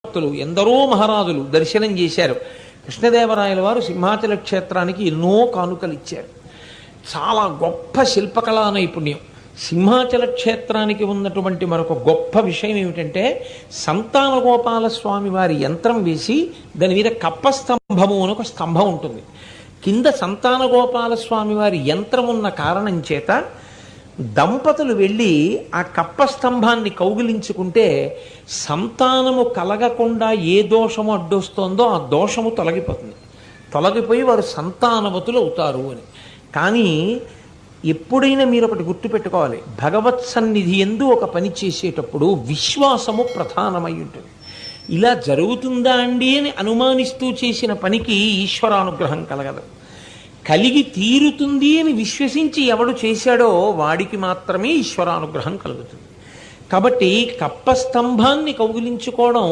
భక్తులు ఎందరో మహారాజులు దర్శనం చేశారు. కృష్ణదేవరాయల వారు సింహాచల క్షేత్రానికి ఎన్నో కానుకలు ఇచ్చారు. చాలా గొప్ప శిల్పకళా నైపుణ్యం. సింహాచల క్షేత్రానికి ఉన్నటువంటి మరొక గొప్ప విషయం ఏమిటంటే, సంతాన గోపాల స్వామి వారి యంత్రం వేసి దాని మీద కప్పస్తంభము అని ఒక స్తంభం ఉంటుంది. కింద సంతాన గోపాల స్వామి వారి యంత్రం ఉన్న కారణం చేత దంపతులు వెళ్ళి ఆ కప్పస్తంభాన్ని కౌగిలించుకుంటే సంతానము కలగకుండా ఏ దోషము అడ్డొస్తోందో ఆ దోషము తొలగిపోతుంది. తొలగిపోయి వారు సంతానవతులు అవుతారు అని. కానీ ఎప్పుడైనా మీరు ఒకటి గుర్తుపెట్టుకోవాలి, భగవత్ సన్నిధి యందు ఒక పని చేసేటప్పుడు విశ్వాసము ప్రధానమై ఉంటుంది. ఇలా జరుగుతుందా అండి అని అనుమానిస్తూ చేసిన పనికి ఈశ్వరానుగ్రహం కలగదు. కలిగి తీరుతుంది అని విశ్వసించి ఎవడు చేశాడో వాడికి మాత్రమే ఈశ్వరానుగ్రహం కలుగుతుంది. కాబట్టి కప్పస్తంభాన్ని కౌగిలించుకోవడం